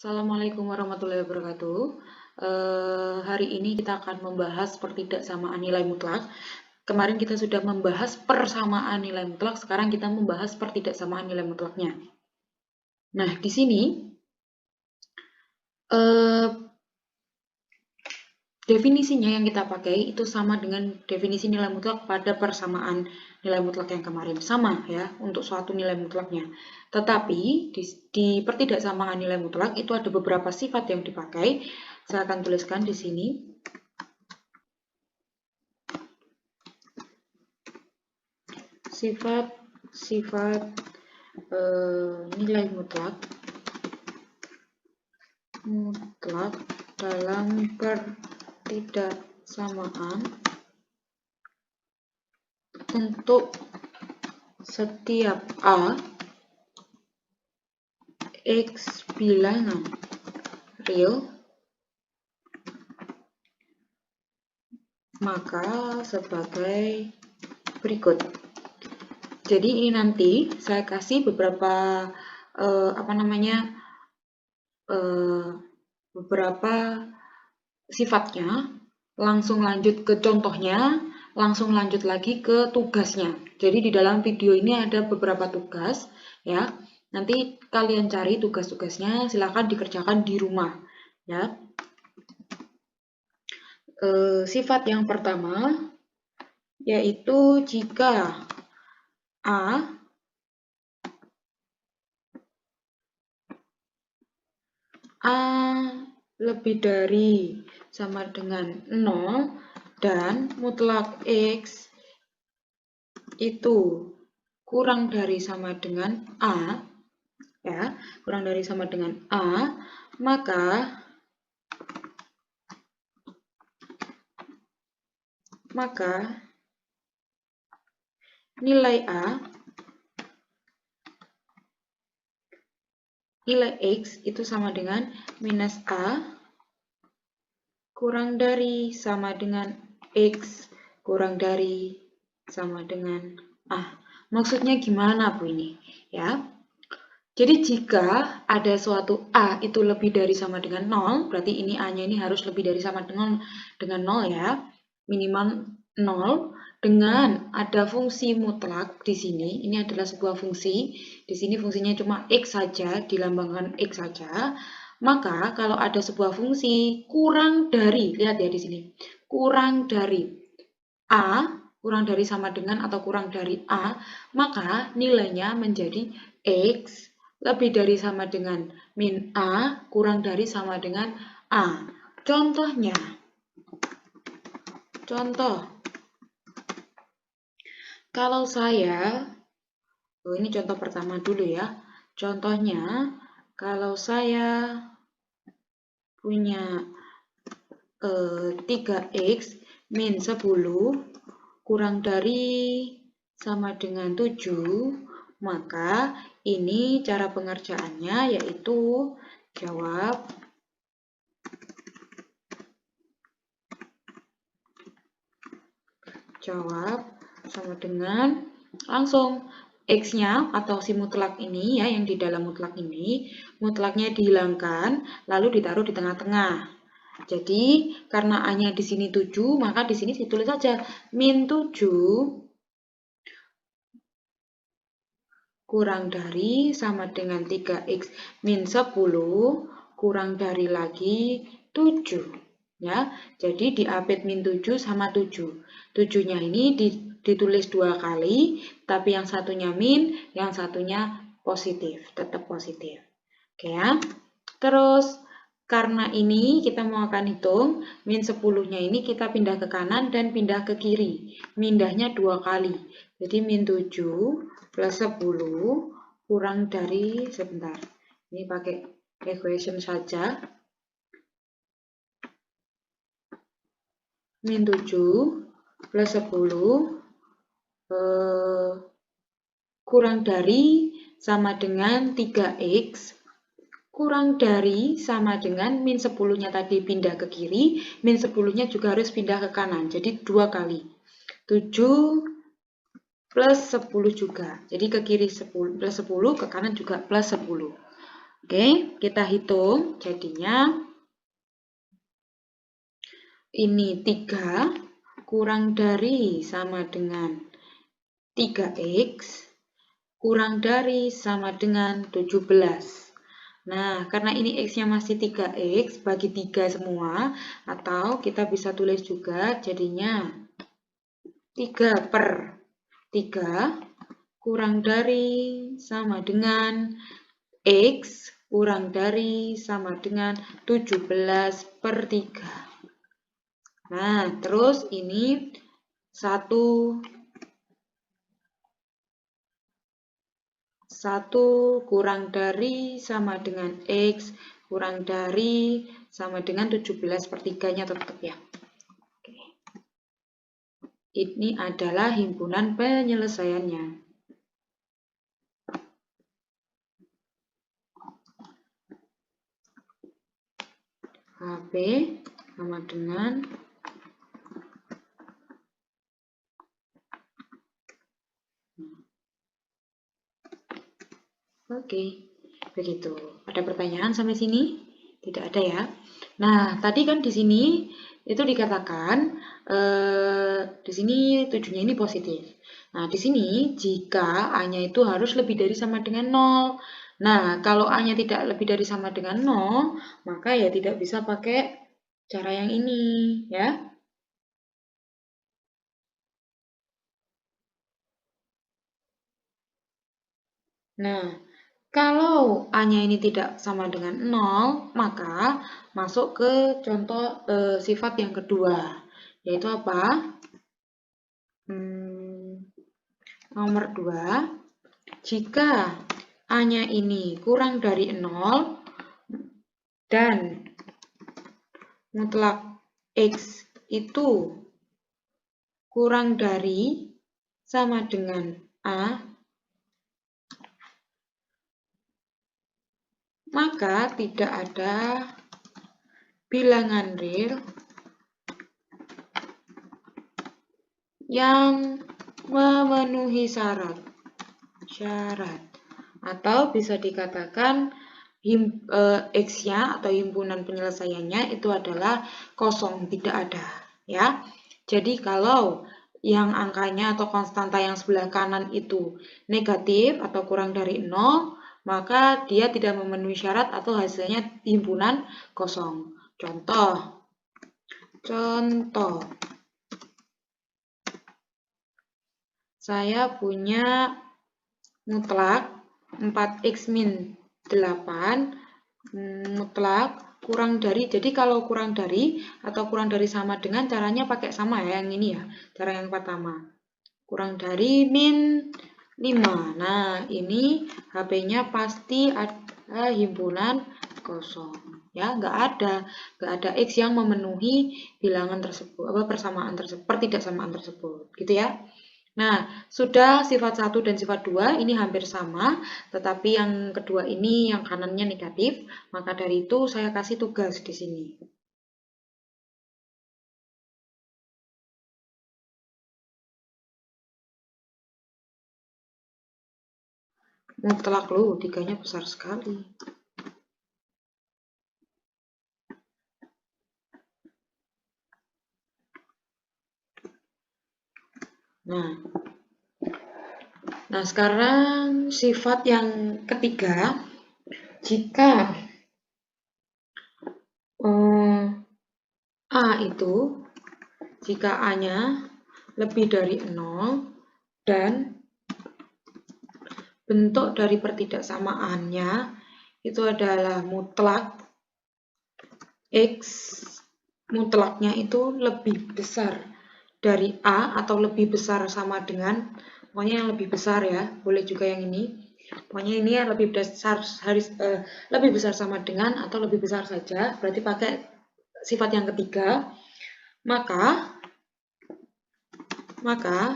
Assalamualaikum warahmatullahi wabarakatuh. Hari ini kita akan membahas pertidaksamaan nilai mutlak. Kemarin kita sudah membahas persamaan nilai mutlak, sekarang kita membahas pertidaksamaan nilai mutlaknya. Nah, di sini definisinya yang kita pakai itu sama dengan definisi nilai mutlak pada persamaan nilai mutlak yang kemarin. Sama ya untuk suatu nilai mutlaknya. Tetapi di pertidaksamaan nilai mutlak itu ada beberapa sifat yang dipakai. Saya akan tuliskan di sini. Sifat nilai mutlak dalam pertidaksamaan untuk setiap A X bilangan real, maka sebagai berikut. Jadi ini nanti saya kasih beberapa beberapa sifatnya, langsung lanjut ke contohnya, langsung lanjut lagi ke tugasnya. Jadi di dalam video ini ada beberapa tugas ya. Nanti kalian cari tugas-tugasnya, silakan dikerjakan di rumah ya. Sifat yang pertama yaitu jika A lebih dari sama dengan 0 dan mutlak X itu kurang dari sama dengan A, ya, kurang dari sama dengan A, maka nilai X itu sama dengan minus A kurang dari sama dengan X kurang dari sama dengan A. Maksudnya gimana Bu ini? Ya. Jadi jika ada suatu A itu lebih dari sama dengan 0, berarti ini A-nya ini harus lebih dari sama dengan 0 ya. Minimal 0 dengan ada fungsi mutlak di sini. Ini adalah sebuah fungsi. Di sini fungsinya cuma X saja, dilambangkan X saja. Maka kalau ada sebuah fungsi kurang dari, lihat ya di sini, kurang dari A, kurang dari sama dengan atau kurang dari A, maka nilainya menjadi X lebih dari sama dengan min A, kurang dari sama dengan A. Contohnya, kalau saya, ini contoh pertama dulu ya. Contohnya, kalau saya punya 3X min 10 kurang dari sama dengan 7, maka ini cara pengerjaannya yaitu jawab sama dengan langsung X-nya atau si mutlak ini ya, yang di dalam mutlak ini, mutlaknya dihilangkan lalu ditaruh di tengah-tengah. Jadi karena A-nya di sini 7, maka di sini ditulis saja min 7 kurang dari sama dengan 3X min 10 kurang dari lagi 7 ya. Jadi diapit min 7 sama 7. 7-nya ini ditulis 2 kali, tapi yang satunya min, yang satunya positif, tetap positif. Oke ya. Terus karena ini kita mau akan hitung min 10-nya ini kita pindah ke kanan dan pindah ke kiri. Mindahnya 2 kali. Jadi min 7 plus 10 kurang dari, sebentar, ini pakai equation saja. Min 7 plus 10 kurang dari sama dengan 3X kurang dari sama dengan min 10-nya tadi pindah ke kiri, min 10-nya juga harus pindah ke kanan. Jadi 2 kali. 7 plus 10 juga. Jadi ke kiri 10 plus 10, ke kanan juga plus 10. Oke, kita hitung jadinya ini 3 kurang dari sama dengan 3x kurang dari sama dengan 17. Nah, karena ini x-nya masih 3x, bagi 3 semua, atau kita bisa tulis juga jadinya 3 per 3 kurang dari sama dengan x kurang dari sama dengan 17 per 3. Nah, terus ini 1 kurang dari sama dengan x kurang dari sama dengan 17 per 3-nya tetap ya. Oke. Ini adalah himpunan penyelesaiannya. HP sama dengan Oke, begitu. Ada pertanyaan sampai sini? Tidak ada ya. Nah, tadi kan di sini itu dikatakan di sini tujuannya ini positif. Nah, di sini jika A-nya itu harus lebih dari sama dengan 0. Nah, kalau A-nya tidak lebih dari sama dengan 0, maka ya tidak bisa pakai cara yang ini, ya. Nah, kalau A-nya ini tidak sama dengan 0, maka masuk ke contoh sifat yang kedua, yaitu apa? Nomor 2, jika A-nya ini kurang dari 0 dan mutlak X itu kurang dari sama dengan A, maka tidak ada bilangan real yang memenuhi syarat atau bisa dikatakan X-nya atau himpunan penyelesaiannya itu adalah kosong, tidak ada ya. Jadi kalau yang angkanya atau konstanta yang sebelah kanan itu negatif atau kurang dari 0, maka dia tidak memenuhi syarat atau hasilnya himpunan kosong. Contoh saya punya mutlak 4x min 8 mutlak kurang dari, jadi kalau kurang dari atau kurang dari sama dengan caranya pakai sama ya, yang ini ya, cara yang pertama. Kurang dari min 5. Nah, ini HP-nya pasti ada himpunan kosong. Ya, nggak ada X yang memenuhi bilangan tersebut, persamaan tersebut, pertidaksamaan tersebut, gitu ya. Nah, sudah sifat 1 dan sifat 2 ini hampir sama, tetapi yang kedua ini yang kanannya negatif, maka dari itu saya kasih tugas di sini. Mutlak loh, 3-nya besar sekali. Nah, sekarang sifat yang ketiga, jika A itu, jika A-nya lebih dari 0 dan bentuk dari pertidaksamaannya itu adalah mutlak X, mutlaknya itu lebih besar dari A atau lebih besar sama dengan, pokoknya yang lebih besar ya, boleh juga yang ini. Pokoknya ini yang lebih besar lebih besar sama dengan atau lebih besar saja, berarti pakai sifat yang ketiga. Maka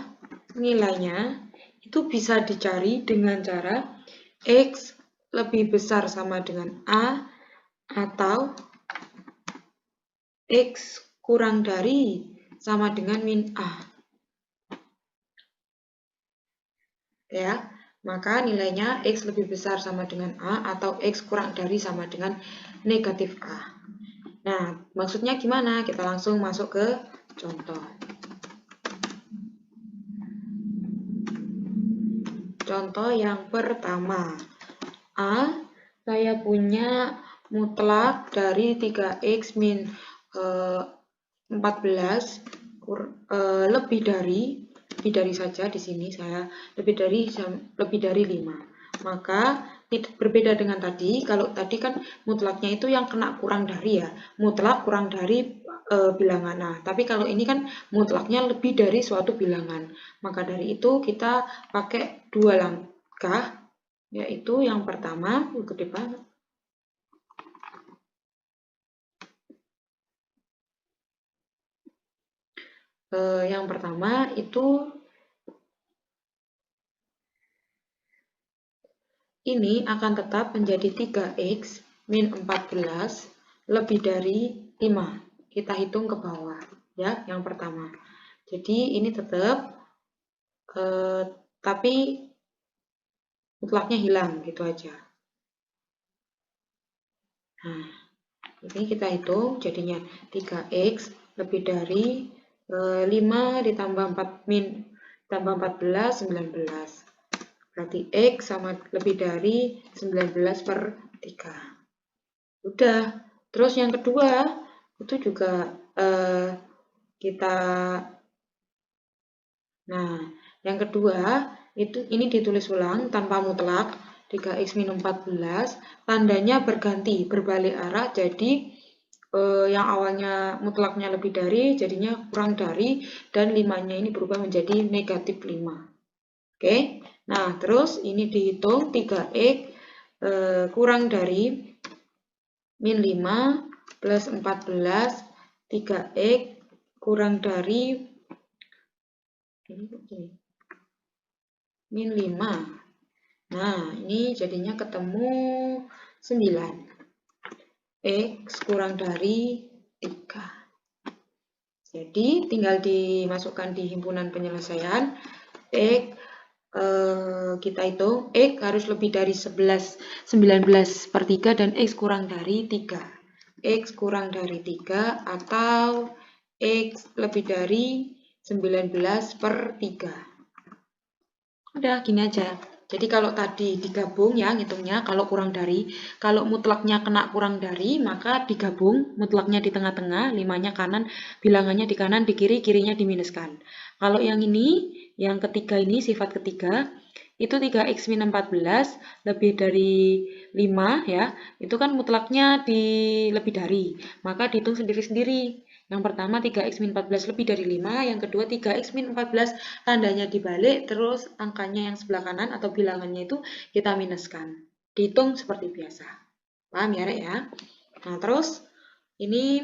nilainya itu bisa dicari dengan cara X lebih besar sama dengan A atau X kurang dari sama dengan min A. Ya. maka nilainya X lebih besar sama dengan A atau X kurang dari sama dengan negatif A. Nah, maksudnya gimana? Kita langsung masuk ke contoh. Contoh yang pertama. A, saya punya mutlak dari 3X min 14 lebih dari saja di sini saya lebih dari 5. Maka berbeda dengan tadi, kalau tadi kan mutlaknya itu yang kena kurang dari ya, mutlak kurang dari bilangan. Nah, tapi kalau ini kan mutlaknya lebih dari suatu bilangan. Maka dari itu kita pakai dua langkah, yaitu yang pertama, gede banget. Yang pertama itu ini akan tetap menjadi 3X min 14 lebih dari 5. Kita hitung ke bawah ya, yang pertama. Jadi ini tetap tapi mutlaknya hilang gitu aja. Nah, ini kita hitung jadinya 3X lebih dari 5 ditambah 4 min tambah 14 19. Berarti X sama lebih dari 19 per 3. Udah. Terus yang kedua, itu juga kita... Nah, yang kedua, ini ditulis ulang tanpa mutlak. 3X minus 14, tandanya berganti, berbalik arah. Jadi, yang awalnya mutlaknya lebih dari, jadinya kurang dari, dan 5-nya ini berubah menjadi negatif 5. Oke, nah terus ini dihitung 3X kurang dari min 5 plus 14, 3X kurang dari min 5. Nah, ini jadinya ketemu 9. X kurang dari 3. Jadi tinggal dimasukkan di himpunan penyelesaian. X kita hitung X harus lebih dari 19 per 3 dan X kurang dari 3. X kurang dari 3 atau X lebih dari 19 per 3. Udah gini aja. Jadi kalau tadi digabung ya ngitungnya, kalau kurang dari, kalau mutlaknya kena kurang dari, maka digabung, mutlaknya di tengah-tengah, 5-nya kanan, bilangannya di kanan, di kiri, kirinya diminuskan. Kalau yang ini, yang ketiga ini, sifat ketiga, itu 3X min 14 lebih dari 5 ya, itu kan mutlaknya lebih dari, maka dihitung sendiri-sendiri. Yang pertama 3X min 14 lebih dari 5, yang kedua 3X min 14 tandanya dibalik, terus angkanya yang sebelah kanan atau bilangannya itu kita minuskan. Dihitung seperti biasa. Paham ya, Rek ya? Nah, terus ini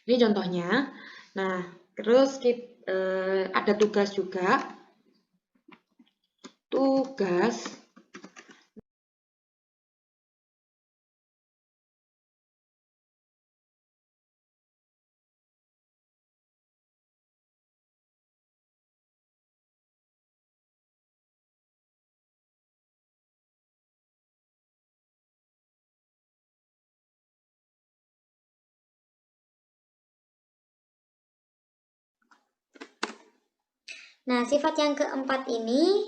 contohnya. Nah, terus ada tugas juga. Tugas Nah, sifat yang keempat ini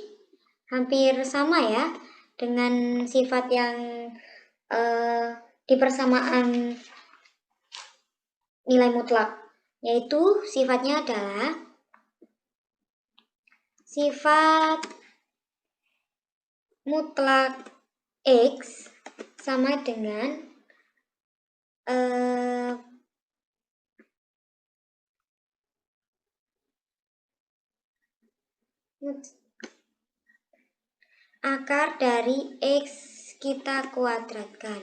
hampir sama ya dengan sifat yang di persamaan nilai mutlak, yaitu sifatnya adalah sifat mutlak X sama dengan akar dari X kita kuadratkan.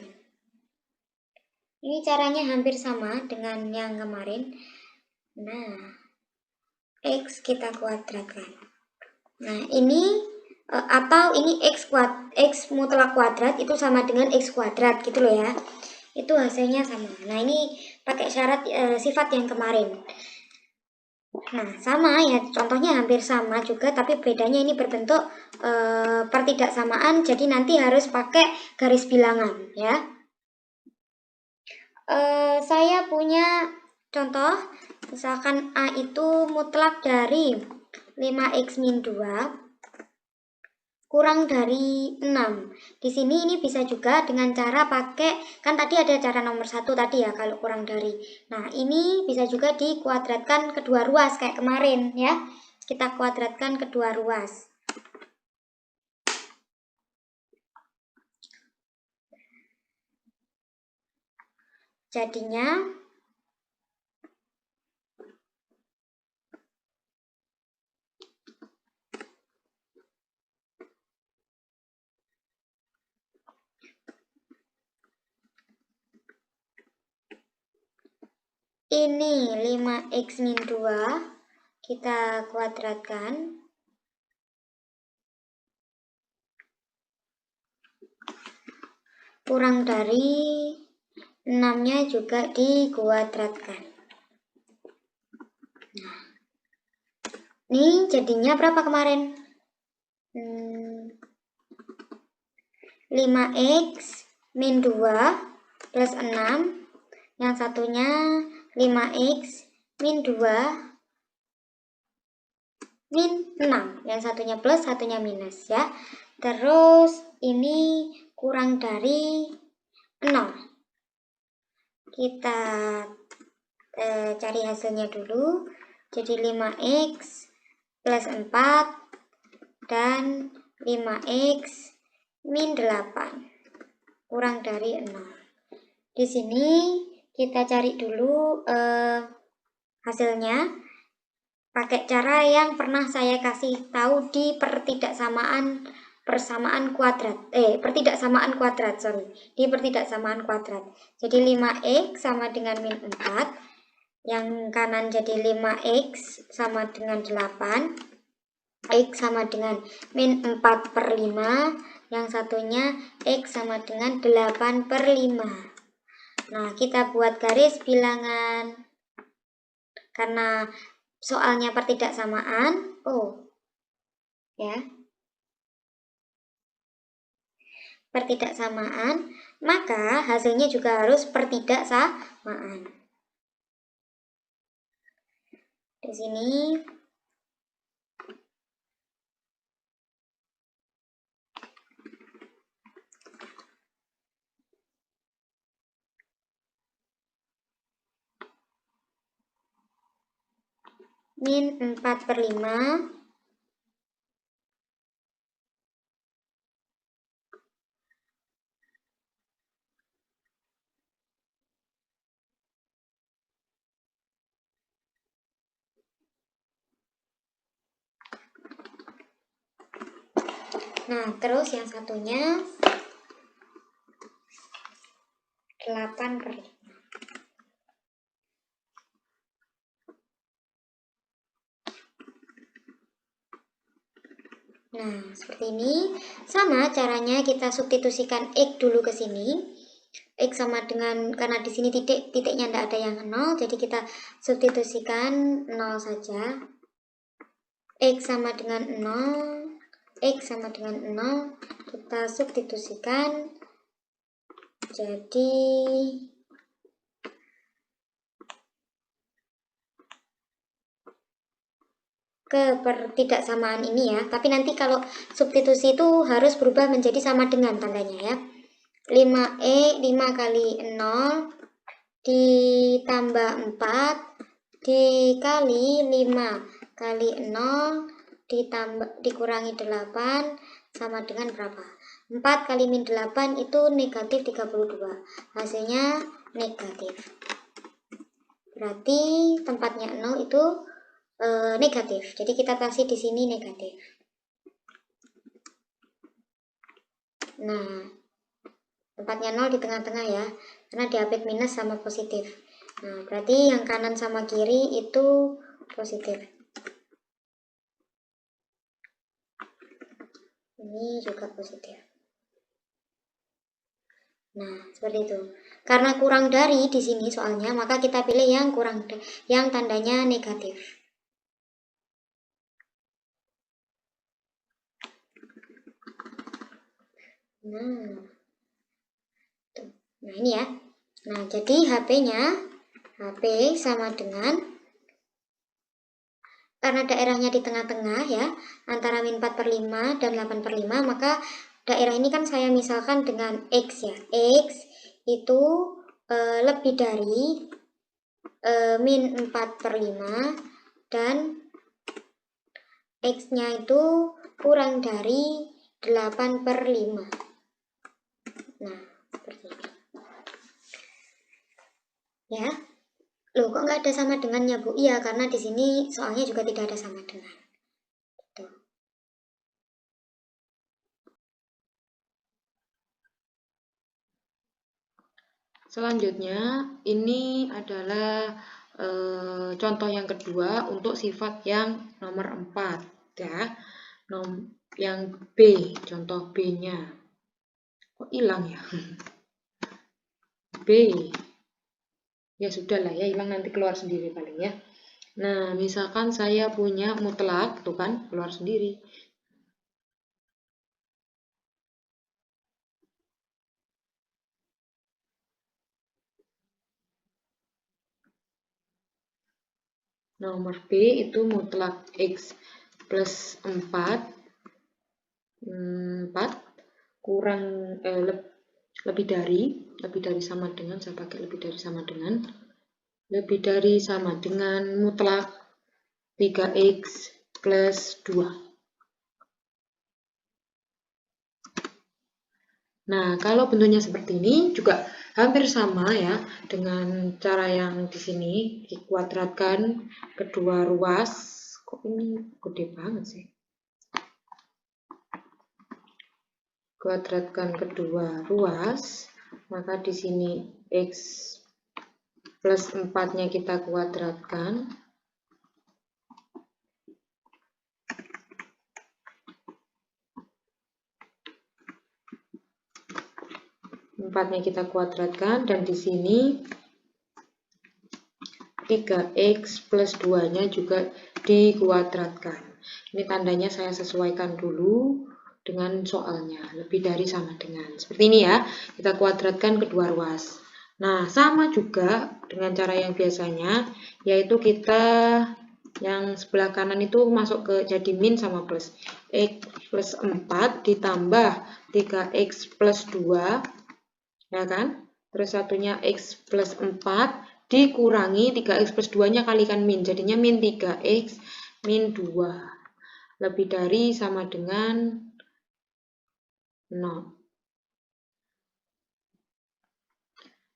Ini caranya hampir sama dengan yang kemarin. Nah, X kita kuadratkan. Nah, ini atau ini X mutlak kuadrat itu sama dengan X kuadrat gitu loh ya. Itu hasilnya sama. Nah, ini pakai syarat sifat yang kemarin. Nah, sama ya, contohnya hampir sama juga, tapi bedanya ini berbentuk pertidaksamaan, jadi nanti harus pakai garis bilangan ya. Saya punya contoh, misalkan A itu mutlak dari 5x min 2 kurang dari 6. Di sini ini bisa juga dengan cara pakai, kan tadi ada cara nomor 1 tadi ya kalau kurang dari. Nah, ini bisa juga dikuadratkan kedua ruas kayak kemarin ya. Kita kuadratkan kedua ruas. Jadinya ini 5x min 2 kita kuadratkan. Kurang dari 6-nya juga dikuadratkan. Nah, ini jadinya berapa kemarin? 5x min 2 plus 6. Yang satunya 5x min 2 min 6. Yang satunya plus, satunya minus ya. Terus ini kurang dari 0. Kita cari hasilnya dulu. Jadi 5x plus 4 dan 5x min 8 kurang dari 0. Di sini kita cari dulu hasilnya pakai cara yang pernah saya kasih tahu di pertidaksamaan kuadrat, di pertidaksamaan kuadrat. Jadi 5x sama dengan min 4, yang kanan jadi 5x sama dengan 8, x sama dengan min 4 per 5, yang satunya x sama dengan 8 per 5. Nah, kita buat garis bilangan. Karena soalnya pertidaksamaan, pertidaksamaan, maka hasilnya juga harus pertidaksamaan. Di sini min 4 per 5 Nah, terus yang satunya 8 per 5. Nah, seperti ini. Sama caranya kita substitusikan X dulu ke sini. X sama dengan, karena di sini titiknya tidak ada yang 0, jadi kita substitusikan 0 saja. X sama dengan 0, X sama dengan 0, kita substitusikan jadi ke pertidaksamaan ini ya. Tapi nanti kalau substitusi itu harus berubah menjadi sama dengan tandanya ya. 5 kali 0 ditambah 4 dikali 5 kali 0 dikurangi 8 sama dengan berapa? 4 kali min 8 itu negatif 32. Hasilnya negatif. Berarti tempatnya 0 itu negatif. Jadi kita kasih di sini negatif. Nah, tempatnya 0 di tengah-tengah ya, karena diapit minus sama positif. Nah, berarti yang kanan sama kiri itu positif. Ini juga positif. Nah, seperti itu. Karena kurang dari di sini soalnya, maka kita pilih yang yang tandanya negatif. Nah, tuh. Nah ini ya. Nah, jadi HP sama dengan, karena daerahnya di tengah-tengah ya, antara min 4/5 dan 8/5, maka daerah ini kan saya misalkan dengan X ya. X itu lebih dari min 4/5 dan X-nya itu kurang dari 8/5. Nah, seperti ini. Ya. Loh, kok nggak ada sama dengannya, Bu? Iya, karena di sini soalnya juga tidak ada sama dengan. Gitu. Selanjutnya, ini adalah contoh yang kedua untuk sifat yang nomor 4 ya. Yang B, contoh B-nya. Kok hilang ya? B. Ya sudah lah ya, hilang nanti keluar sendiri paling ya. Nah, misalkan saya punya mutlak, tuh kan, keluar sendiri. Nomor B itu mutlak X plus 4 kurang lebih dari sama dengan, saya pakai lebih dari sama dengan mutlak 3x plus 2. Nah, kalau bentuknya seperti ini juga hampir sama ya dengan cara yang di sini, dikuadratkan kedua ruas. Kok ini gede banget sih? Kuadratkan kedua ruas, maka di sini x plus 4-nya kita kuadratkan. Empatnya kita kuadratkan, dan di sini 3x plus 2-nya juga dikuadratkan. Ini tandanya saya sesuaikan dulu dengan soalnya, lebih dari sama dengan. Seperti ini ya, kita kuadratkan kedua ruas. Nah, sama juga dengan cara yang biasanya, yaitu kita yang sebelah kanan itu masuk ke jadi min sama plus. X plus 4 ditambah 3x plus 2, ya kan? Terus satunya x plus 4 dikurangi 3x plus 2-nya kalikan min, jadinya min 3x min 2 lebih dari sama dengan 0.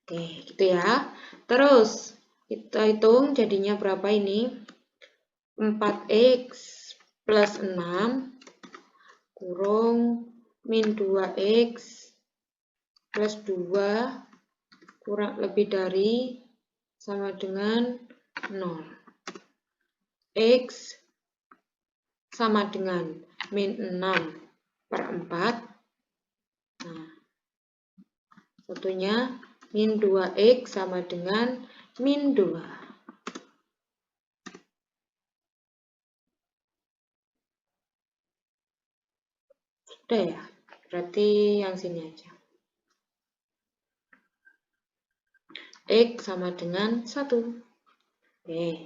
Oke, gitu ya. Terus kita hitung jadinya berapa ini? 4x plus 6 kurung min 2x plus 2 kurang lebih dari sama dengan 0. X sama dengan min 6/4. Nah, satunya min 2x sama dengan min 2. Sudah ya? Berarti yang sini aja. X sama dengan 1. Oke.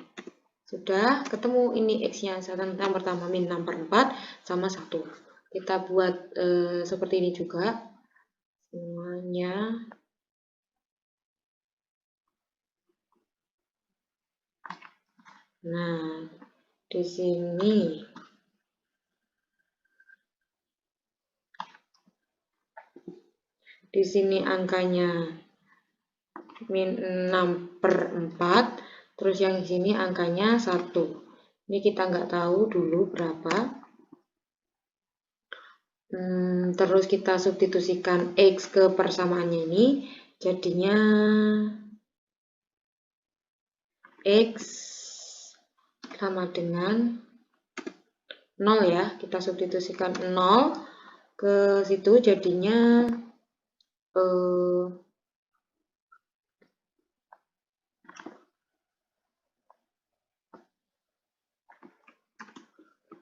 Sudah ketemu ini X-nya. Yang pertama min 6/4 sama 1. Kita buat seperti ini juga. Semuanya. Nah, di sini angkanya min 6/4, terus yang di sini angkanya 1. Ini kita nggak tahu dulu berapa. Terus kita substitusikan X ke persamaannya ini, jadinya X sama dengan 0 ya. Kita substitusikan 0 ke situ, jadinya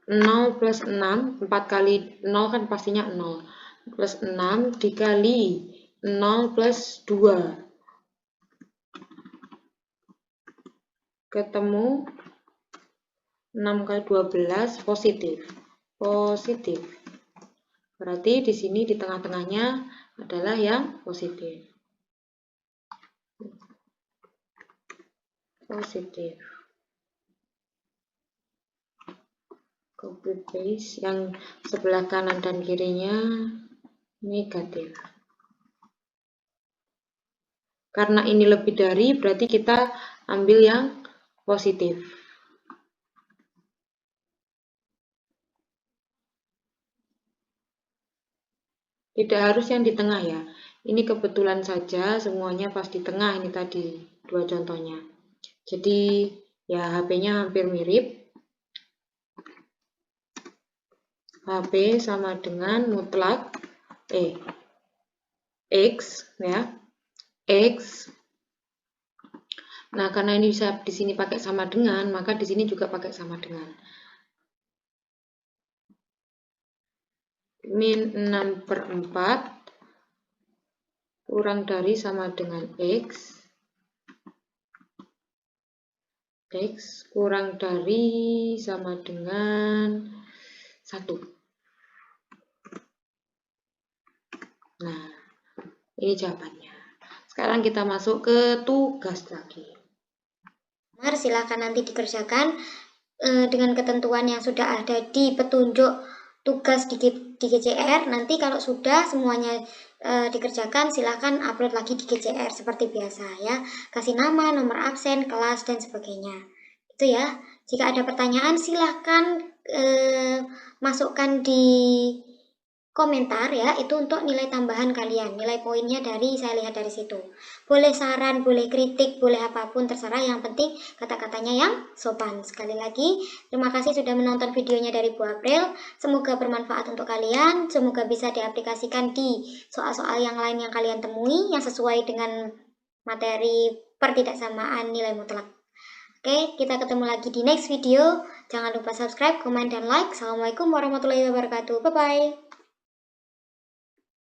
0 plus 6, 4 kali 0 kan pastinya 0. plus 6 dikali 0 plus 2. Ketemu 6 kali 12 positif. Positif. Berarti di sini di tengah-tengahnya adalah yang positif. Positif. Copy paste yang sebelah kanan dan kirinya negatif. Karena ini lebih dari, berarti kita ambil yang positif. Tidak harus yang di tengah ya. Ini kebetulan saja semuanya pas di tengah ini tadi, dua contohnya. Jadi ya HP-nya hampir mirip. HP sama dengan mutlak X ya. X. Nah, karena ini bisa di sini pakai sama dengan, maka di sini juga pakai sama dengan. Min 6/4 kurang dari sama dengan X. X kurang dari sama dengan 1. Nah, ini jawabannya. Sekarang kita masuk ke tugas lagi. Silakan nanti dikerjakan dengan ketentuan yang sudah ada di petunjuk tugas di GCR. Nanti kalau sudah semuanya dikerjakan, silakan upload lagi di GCR seperti biasa ya. Kasih nama, nomor absen, kelas, dan sebagainya. Itu ya. Jika ada pertanyaan, silakan masukkan di komentar ya, itu untuk nilai tambahan kalian, nilai poinnya saya lihat dari situ. Boleh saran, boleh kritik, boleh apapun terserah, yang penting kata-katanya yang sopan. Sekali lagi, terima kasih sudah menonton videonya dari Bu April. Semoga bermanfaat untuk kalian, semoga bisa diaplikasikan di soal-soal yang lain yang kalian temui, yang sesuai dengan materi pertidaksamaan nilai mutlak. Oke, kita ketemu lagi di next video. Jangan lupa subscribe, komen, dan like. Assalamualaikum warahmatullahi wabarakatuh. Bye-bye.